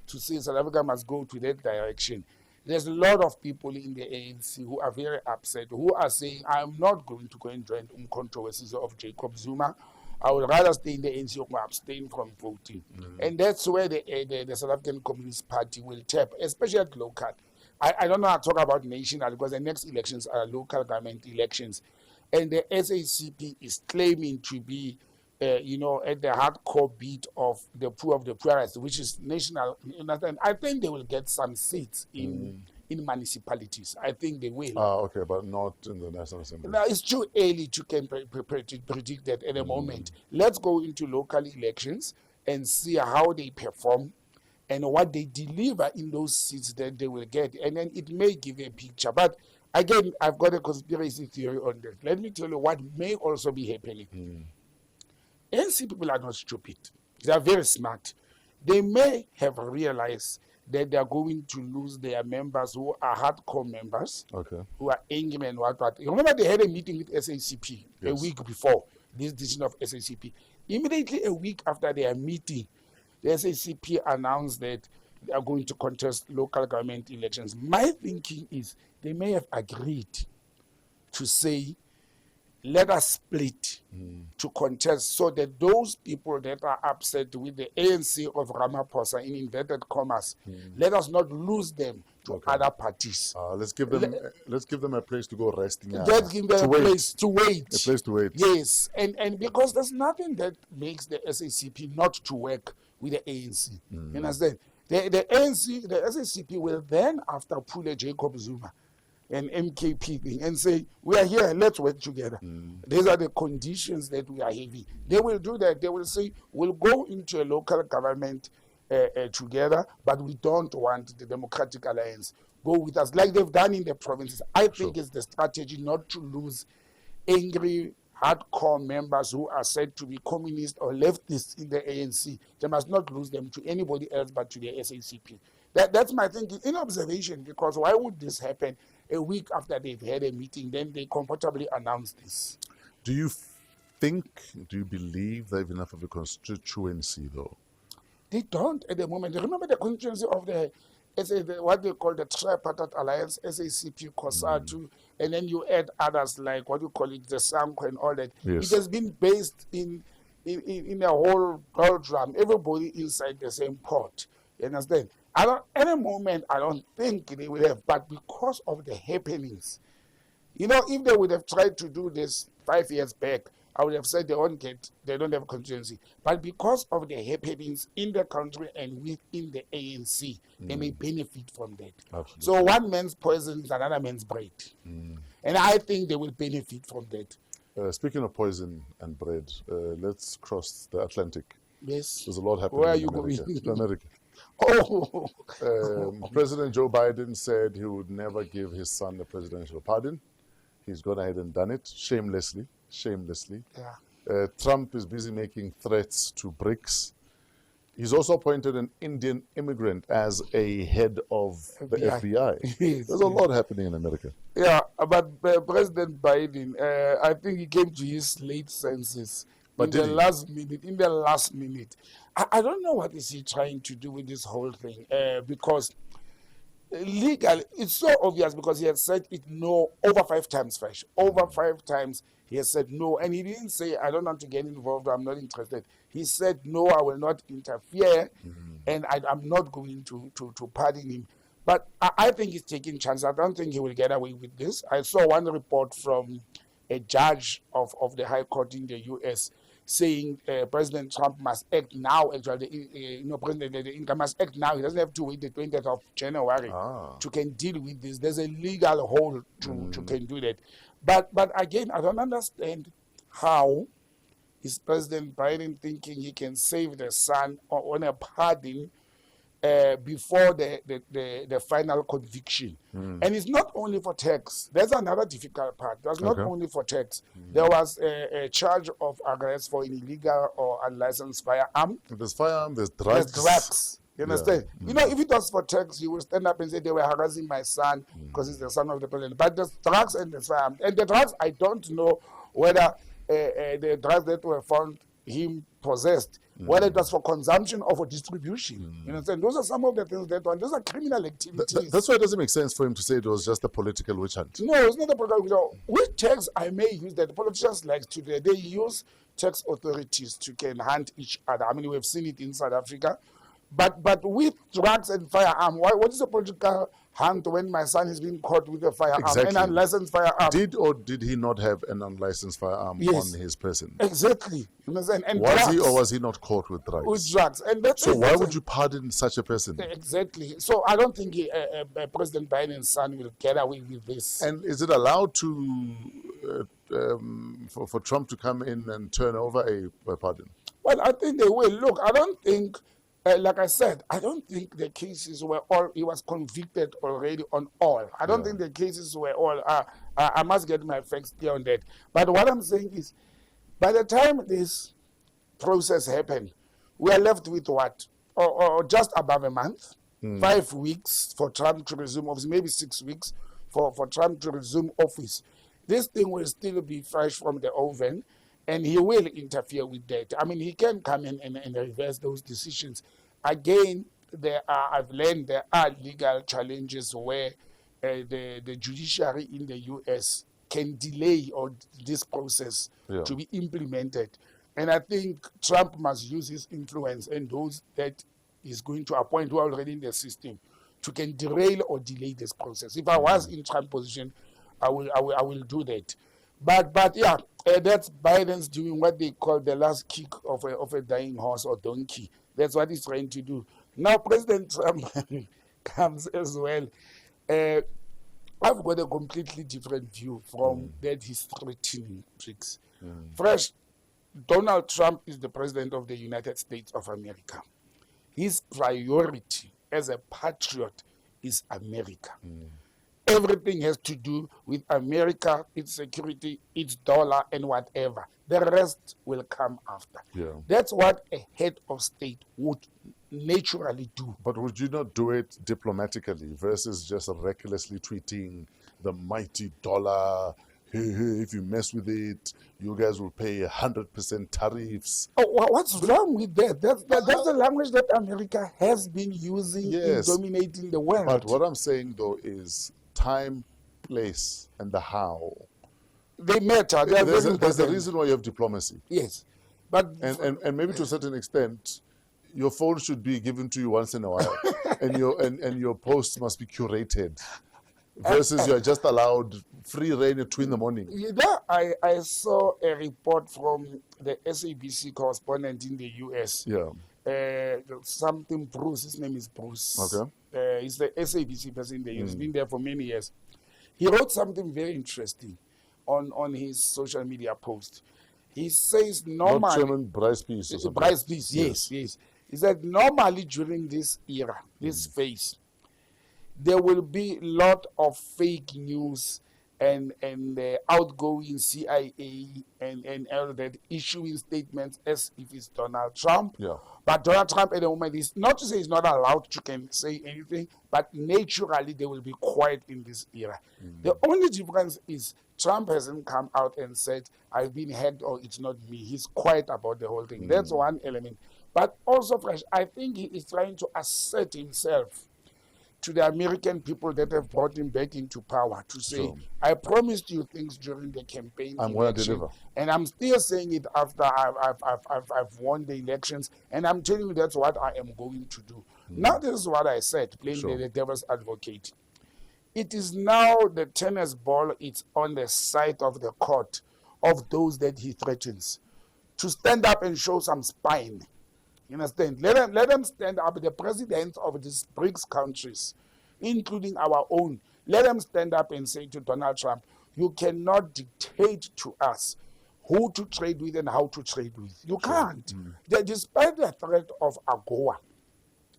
to say South Africa must go to that direction. There's a lot of people in the ANC who are very upset, who are saying, I'm not going to go and join controversies of Jacob Zuma. I would rather stay in the ANC or abstain from voting. And that's where the South African Communist Party will tap, especially at local. I don't know how to talk about national because the next elections are local government elections. And the SACP is claiming to be, at the hardcore beat of the poor of the poorest, which is national. And I think they will get some seats in municipalities. I think they will. Okay, but not in the National Assembly. Now, it's too early to predict that at the moment. Let's go into local elections and see how they perform and what they deliver in those seats that they will get. And then it may give a picture. But again, I've got a conspiracy theory on that. Let me tell you what may also be happening. ANC people are not stupid. They are very smart. They may have realized that they are going to lose their members who are hardcore members, who are angry and what. Remember, they had a meeting with SACP a week before this decision of SACP. Immediately a week after their meeting, the SACP announced that they are going to contest local government elections. My thinking is they may have agreed to say, let us split to contest so that those people that are upset with the ANC of Ramaphosa, in inverted commas, let us not lose them to other parties. Let's give them a place to go resting. Let's give them a place to wait. A place to wait. Yes, and because there's nothing that makes the SACP not to work with the ANC. You understand? The ANC, the SACP will then, after pull a Jacob Zuma, an MKP thing, and say, we are here, let's work together. These are the conditions that we are having. They will do that. They will say, we'll go into a local government together, but we don't want the Democratic Alliance. Go with us, like they've done in the provinces. I think it's the strategy not to lose angry, hardcore members who are said to be communist or leftists in the ANC. They must not lose them to anybody else but to the SACP. That's my thinking in observation, because why would this happen a week after they've had a meeting, then they comfortably announce this? Do you believe they have enough of a constituency, though? They don't at the moment. Remember the constituency of what they call the Tripartite Alliance, SACP, COSATU, and then you add others like what you call it, the SANCO and all that. Yes. It has been based in a whole drum, everybody inside the same pot. You understand? At the moment, I don't think they will have, but because of the happenings, if they would have tried to do this 5 years back, I would have said they don't have constituency. But because of the happenings in the country and within the ANC, they may benefit from that. Absolutely. So one man's poison is another man's bread. And I think they will benefit from that. Speaking of poison and bread, let's cross the Atlantic. Yes. There's a lot happening Where are in you America. going? To America. Oh. President Joe Biden said he would never give his son a presidential pardon. He's gone ahead and done it shamelessly. Yeah. Trump is busy making threats to BRICS. He's also appointed an Indian immigrant as a head of the FBI. Yes. There's a lot happening in America. Yeah, but President Biden, I think he came to his late senses But in the last minute. I don't know what is he trying to do with this whole thing, because legally, it's so obvious, because he has said it no over 5 times, Fresh. Over 5 times he has said no, and he didn't say, I don't want to get involved, I'm not interested. He said, no, I will not interfere, and I'm not going to pardon him. But I think he's taking chances. I don't think he will get away with this. I saw one report from a judge of the High Court in the U.S. saying President Trump must act now. Actually, President Inca must act now. He doesn't have to wait the 20th of January to can deal with this. There's a legal hold to can do that. But again, I don't understand how is President Biden thinking he can save the son on a pardon before the final conviction. And it's not only for tax. There's another difficult part. That's not only for tax. There was a charge of arrest for an illegal or unlicensed firearm. There's firearm, there's drugs. There's drugs. You understand? If it was for tax, you will stand up and say they were harassing my son because he's the son of the president. But there's drugs and there's firearm. And the drugs, I don't know whether the drugs that were found him possessed, whether it was for consumption or for distribution. You understand? Those are some of the things those are criminal activities. That's why it doesn't make sense for him to say it was just a political witch hunt. No, it's not a political. With tax, I may use that. The politicians like today, they use tax authorities to can hunt each other. I mean, we've seen it in South Africa. But with drugs and firearm, what is a political hunt when my son is being caught with a firearm, an unlicensed firearm? Did he not have an unlicensed firearm on his person? Exactly. You understand? And was drugs, he or was he not caught with drugs? with drugs. And that's so why would you pardon such a person? Exactly. So I don't think President Biden's son will get away with this. And is it allowed to for Trump to come in and turn over a pardon? Well, I think they will. Look, I don't think, like I said, I don't think the cases were all, he was convicted already on all. I don't think the cases were all, I must get my facts clear on that. But what I'm saying is, by the time this process happened, we are left with what? Or just above a month, 5 weeks for Trump to resume office, maybe 6 weeks for Trump to resume office. This thing will still be fresh from the oven. And he will interfere with that. I mean, he can come in and reverse those decisions. Again, I've learned there are legal challenges where the judiciary in the U.S. can delay this process to be implemented. And I think Trump must use his influence and those that he's going to appoint who are already in the system to can derail or delay this process. If I was in Trump's position, I will do that. But yeah, that's Biden's doing what they call the last kick of a dying horse or donkey. That's what he's trying to do. Now President Trump comes as well. I've got a completely different view from that he's threatening BRICS. Fresh, Donald Trump is the president of the United States of America. His priority as a patriot is America. Everything has to do with America, its security, its dollar, and whatever. The rest will come after. That's what a head of state would naturally do. But would you not do it diplomatically versus just recklessly tweeting the mighty dollar? Hey, hey, if you mess with it, you guys will pay 100% tariffs. Oh, what's wrong with that? That's the language that America has been using in Yes. dominating the world. But what I'm saying, though, is time, place, and the how. They matter. They are There's very a important. reason why you have diplomacy. Yes. But And maybe to a certain extent, your phone should be given to you once in a while, and your posts must be curated, versus you're just allowed free reign at 2 a.m. you know, I saw a report from the SABC correspondent in the US. Yeah. Something Bruce. His name is Bruce. Okay. He's the SABC person in the US. He's been there for many years. He wrote something very interesting on his social media post. He says Not normally Chairman Bryce Peace or something. Bryce Peace, yes. He said normally during this era, this phase, there will be a lot of fake news and outgoing CIA and all that issuing statements as if it's Donald Trump. Yeah. But Donald Trump at the moment is not to say he's not allowed to can say anything, but naturally they will be quiet in this era. The only difference is Trump hasn't come out and said, I've been hacked or it's not me. He's quiet about the whole thing. That's one element. But also, Fresh, I think he is trying to assert himself to the American people that have brought him back into power to say, Sure. I promised you things during the campaign I'm going to election, deliver. and I'm still saying it after I've won the elections, and I'm telling you that's what I am going to do. Now this is what I said, playing Sure. the devil's advocate. It is now the tennis ball, it's on the side of the court of those that he threatens to stand up and show some spine. You understand? Let them stand up. The presidents of these BRICS countries, including our own, let them stand up and say to Donald Trump, you cannot dictate to us who to trade with and how to trade with. You can't. Despite the threat of AGOA,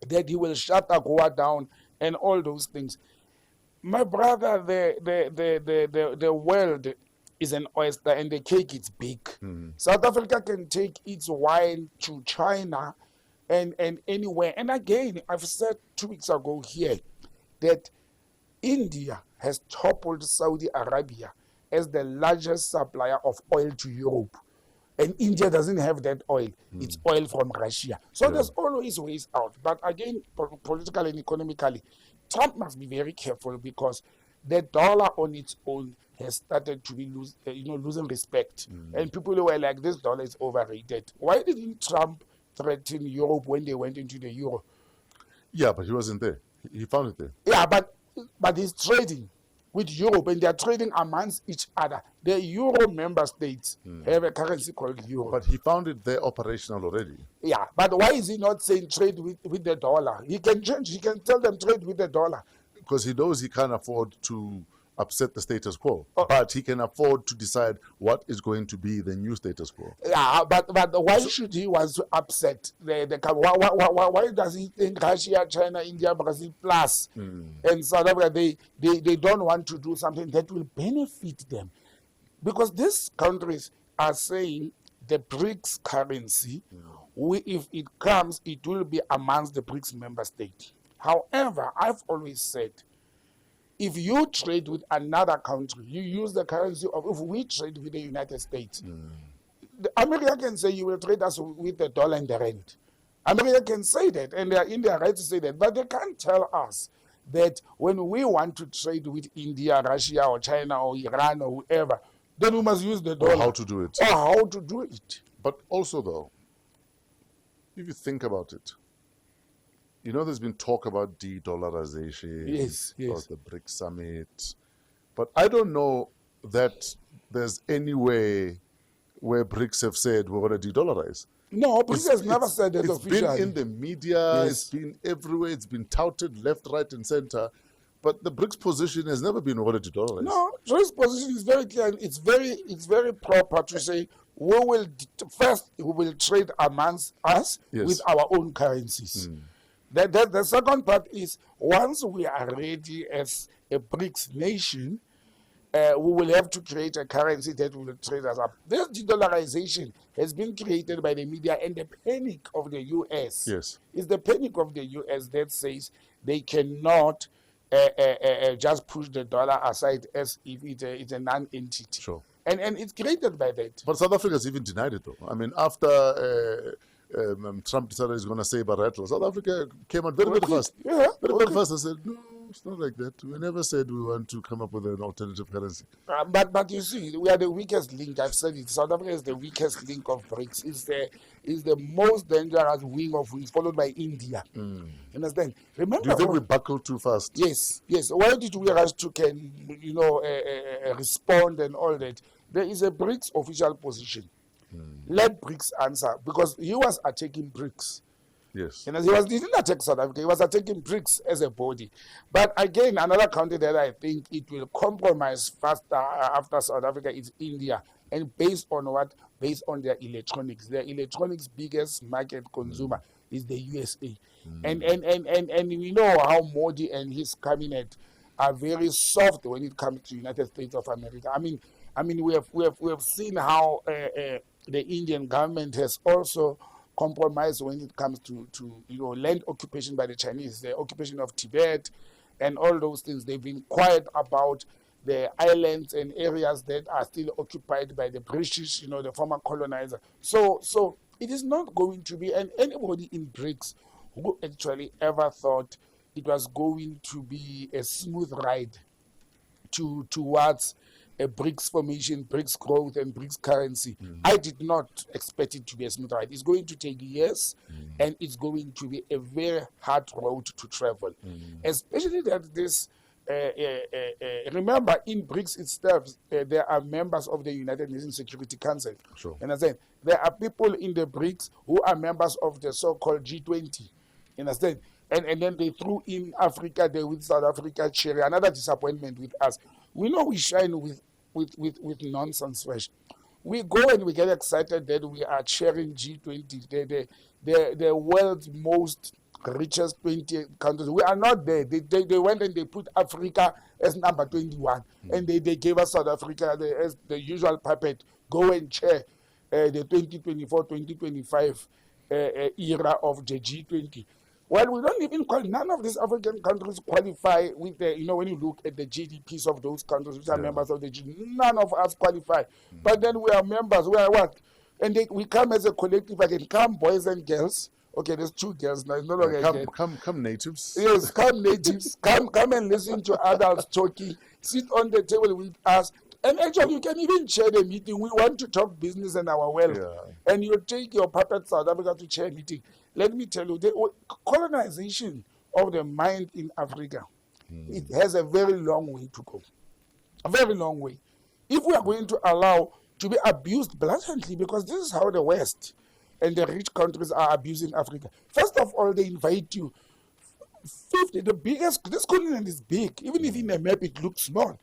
that he will shut AGOA down and all those things. My brother, the world is an oyster and the cake is big. South Africa can take its wine to China and anywhere. And again, I've said 2 weeks ago here that India has toppled Saudi Arabia as the largest supplier of oil to Europe. And India doesn't have that oil. It's oil from Russia. So there's always ways out. But again, politically and economically, Trump must be very careful because the dollar on its own has started to be losing respect. And people were like, this dollar is overrated. Why didn't Trump threaten Europe when they went into the euro? Yeah, but he wasn't there. He found it there. Yeah, but he's trading with Europe and they're trading amongst each other. The euro member states have a currency called euro. But he found it there operational already. Yeah, but why is he not saying trade with the dollar? He can change. He can tell them trade with the dollar. Because he knows he can't afford to upset the status quo. But he can afford to decide what is going to be the new status quo. Yeah, but why should he want to upset the why does he think Russia, China, India, Brazil plus and South Africa they don't want to do something that will benefit them? Because these countries are saying the BRICS currency, if it comes, it will be amongst the BRICS member states. However, I've always said, if you trade with another country, you use the currency of, if we trade with the United States, the America can say you will trade us with the dollar and the rand. America can say that, and they are in their right to say that, but they can't tell us that when we want to trade with India, Russia, or China, or Iran, or whoever, then we must use the dollar. Or how to do it. Or how to do it. But also, though, if you think about it, you know, there's been talk about de-dollarization, Yes. about the BRICS summit, but I don't know that there's any way where BRICS have said we're going to de-dollarize. No, BRICS has never said that officially. It's been in the media, Yes. it's been everywhere, it's been touted left, right, and center, but the BRICS position has never been we're going to de-dollarize. No, Joyce's position is very clear. And it's very proper to say we will trade amongst us with our own currencies. The second part is once we are ready as a BRICS nation, we will have to create a currency that will trade us up. This de-dollarization has been created by the media, and the panic of the U.S. Yes. is the panic of the U.S. that says they cannot just push the dollar aside as if it's a non-entity. Sure. And it's created by that. But South Africa's even denied it, though. I mean, after Trump decided he's going to say bilateral, South Africa came out very fast. Yeah, Very fast and said, no, it's not like that. We never said we want to come up with an alternative currency. But you see, we are the weakest link. I've said it. South Africa is the weakest link of BRICS. It's the most dangerous wing of wings, followed by India. Understand? Remember? Do you think we buckled too fast? Yes. Why did we rush to respond and all that? There is a BRICS official position. Let BRICS answer, because he was attacking BRICS. Yes. He didn't attack South Africa. He was attacking BRICS as a body. But again, another country that I think it will compromise faster after South Africa is India. And based on what? Based on their electronics. Their electronics biggest market consumer is the USA. And we know how Modi and his cabinet are very soft when it comes to United States of America. I mean, we have seen how the Indian government has also compromised when it comes to land occupation by the Chinese, the occupation of Tibet, and all those things. They've been quiet about the islands and areas that are still occupied by the British, the former colonizer. So it is not going to be, and anybody in BRICS who actually ever thought it was going to be a smooth ride towards a BRICS formation, BRICS growth, and BRICS currency. I did not expect it to be a smooth ride. It's going to take years, and it's going to be a very hard road to travel. Especially that this, remember, in BRICS itself, there are members of the United Nations Security Council. Sure. And I said, there are people in the BRICS who are members of the so-called G20. You understand? And then they threw in Africa there with South Africa cherry. Another disappointment with us. We know we shine with nonsense, fresh. We go and we get excited that we are chairing G20, the world's most richest 20 countries. We are not there. They went and they put Africa as number 21, and they gave us South Africa as the usual puppet. Go and chair the 2024-2025 era of the G20. Well, we don't even none of these African countries qualify with the, when you look at the GDPs of those countries which are members of the G20, none of us qualify. But then we are members, we are what? And we come as a collective again. Come, boys and girls. Okay, there's two girls now. It's no longer come natives. Yes, come natives. come and listen to adults talking. Sit on the table with us. And actually, you can even chair the meeting. We want to talk business and our wealth. Yeah. And you take your puppet South Africa to chair a meeting. Let me tell you, the colonization of the mind in Africa, it has a very long way to go. A very long way. If we are going to allow to be abused blatantly, because this is how the West and the rich countries are abusing Africa. First of all, they invite you. 50, this continent is big. Even if in a map it looks small.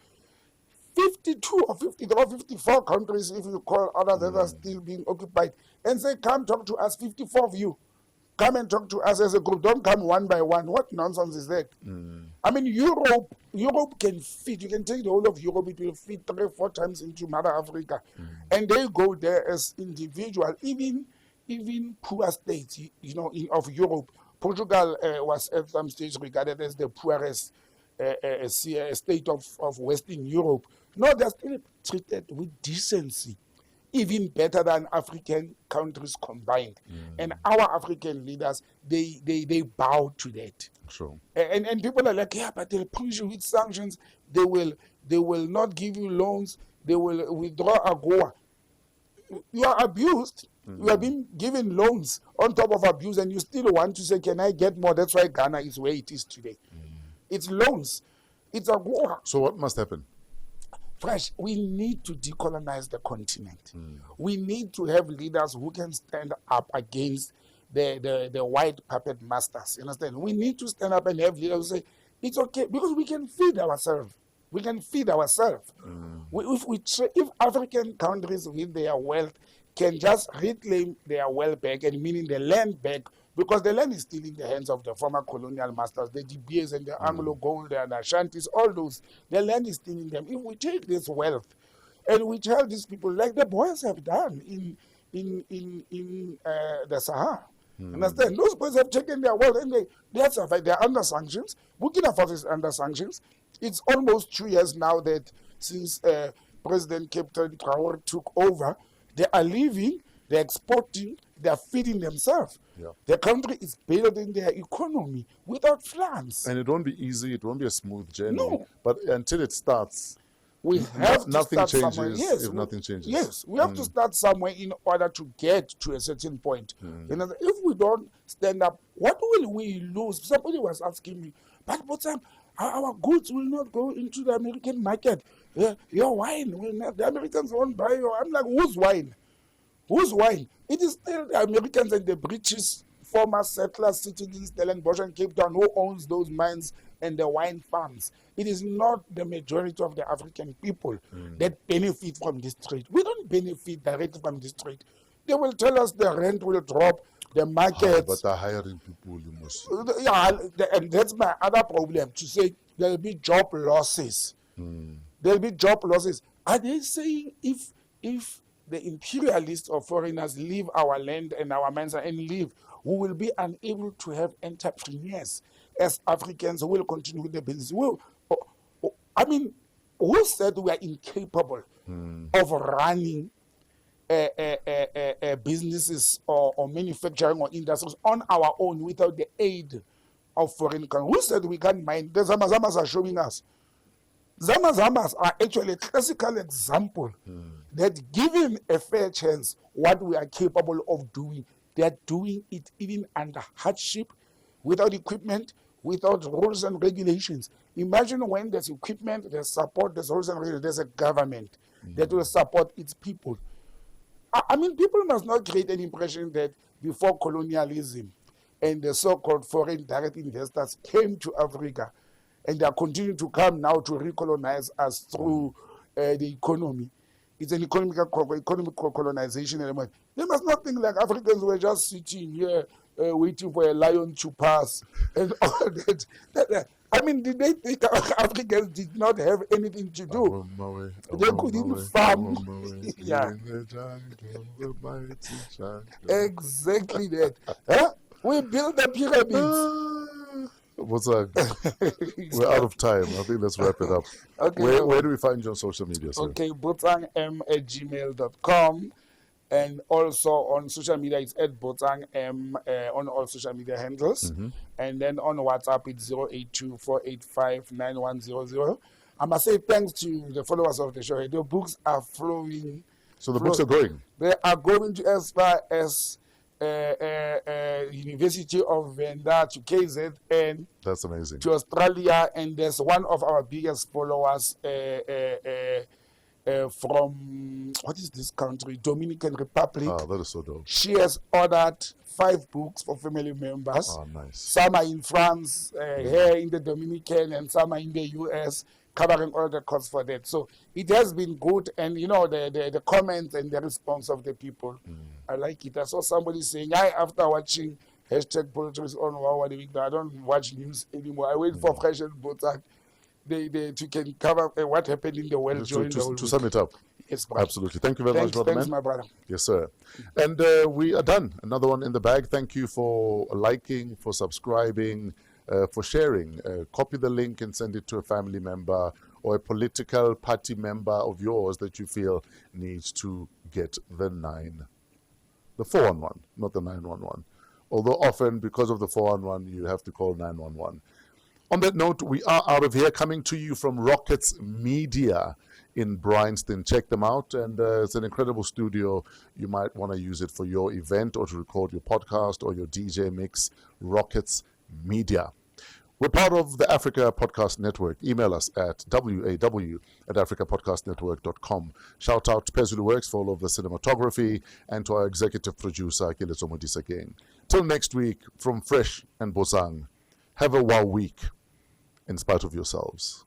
52 or 53 or 54 countries, if you call others that are still being occupied, and say, come talk to us, 54 of you. Come and talk to us as a group. Don't come one by one. What nonsense is that? I mean, Europe can fit. You can take the whole of Europe. It will fit 3-4 times into Mother Africa. And they go there as individuals, even poor states, of Europe. Portugal was at some stage regarded as the poorest state of Western Europe. No, they're still treated with decency, even better than African countries combined. And our African leaders, they bow to that. Sure. And people are like, yeah, but they'll punish you with sanctions. They will not give you loans. They will withdraw AGOA. You are abused. You are being given loans on top of abuse, and you still want to say, can I get more? That's why Ghana is where it is today. It's loans. It's AGOA. So what must happen? Fresh, we need to decolonize the continent. We need to have leaders who can stand up against the white puppet masters. You understand? We need to stand up and have leaders who say, it's okay, because we can feed ourselves. We can feed ourselves. If African countries with their wealth can just reclaim their wealth back, and meaning the land back, because the land is still in the hands of the former colonial masters, the DBs and the Anglo Gold and Ashantis, all those. The land is still in them. If we take this wealth and we tell these people, like the boys have done in the Sahara, understand? Those boys have taken their wealth and they have survived. They're under sanctions. Burkina Faso is under sanctions. It's almost 2 years now that since President Captain Traore took over, they are living, they're exporting, they're feeding themselves. Yeah. The country is building their economy without funds. And it won't be easy, it won't be a smooth journey. No. But until it starts, We have to nothing start changes somewhere. Yes, if nothing changes. Yes, we have to start somewhere in order to get to a certain point. You know, if we don't stand up, what will we lose? Somebody was asking me, but Botsang, our goods will not go into the American market. Your wine will not, the Americans won't buy your. I'm like, whose wine? Whose wine? It is still the Americans and the British former settlers sitting in Stellenbosch and Cape Town who owns those mines and the wine farms. It is not the majority of the African people that benefit from this trade. We don't benefit directly from this trade. They will tell us the rent will drop, the market. But they're hiring people, you must. Yeah, and that's my other problem, to say there will be job losses. There will be job losses. Are they saying if the imperialists or foreigners leave our land and our mines and leave, we will be unable to have entrepreneurs as Africans who will continue with the business? I mean, who said we are incapable of running businesses or manufacturing or industries on our own without the aid of foreign countries? Who said we can't mine? The Zamazamas are showing us. Zamazamas are actually a classical example that given a fair chance, what we are capable of doing, they are doing it even under hardship, without equipment, without rules and regulations. Imagine when there's equipment, there's support, there's rules and regulations, there's a government that will support its people. I mean, people must not create an impression that before colonialism and the so-called foreign direct investors came to Africa, and they are continuing to come now to recolonize us through the economy. It's an economic colonization element. They must not think like Africans were just sitting here waiting for a lion to pass and all that. I mean, did they think Africans did not have anything to do? They couldn't farm. Yeah. Exactly that. Huh? We built the pyramids. We're out of time. I think let's wrap it up. Okay, Where do we find you on social media, sir? Okay, botsangm@gmail.com. And also on social media, it's at botsangm on all social media handles. And then on WhatsApp, it's 082-485-9100. I must say thanks to the followers of the show. The books are flowing. So the books are going? They are going to as far as University of Venda, to KZN. That's amazing. To Australia. And there's one of our biggest followers from, what is this country? Dominican Republic. Ah, that is so dope. She has ordered 5 books for family members. Oh, nice. Some are in France, here in the Dominican, and some are in the US, covering all the costs for that. So it has been good, and you know, the comments and the response of the people, I like it. I saw somebody saying, after watching #PoliTricks on WAW, I don't watch news anymore. I wait for Fresh and Botsang. They can cover what happened in the world during the whole to sum it up. Yes, brother. Absolutely. Thank you very much, brother. Thanks, man. my brother. Yes, sir. And we are done. Another one in the bag. Thank you for liking, for subscribing, for sharing. Copy the link and send it to a family member or a political party member of yours that you feel needs to get the 411, not the 911. Although often, because of the 411, you have to call 911. On that note, we are out of here, coming to you from Rockets Media in Bryanston. Check them out, and it's an incredible studio. You might want to use it for your event or to record your podcast or your DJ mix. Rockets Media. We're part of the Africa Podcast Network. Email us at waw@africapodcastnetwork.com. Shout out to Pezulu Works for all of the cinematography and to our executive producer, Kiletso Modisake. Till next week, from Fresh and Botsang, have a WAW week in spite of yourselves.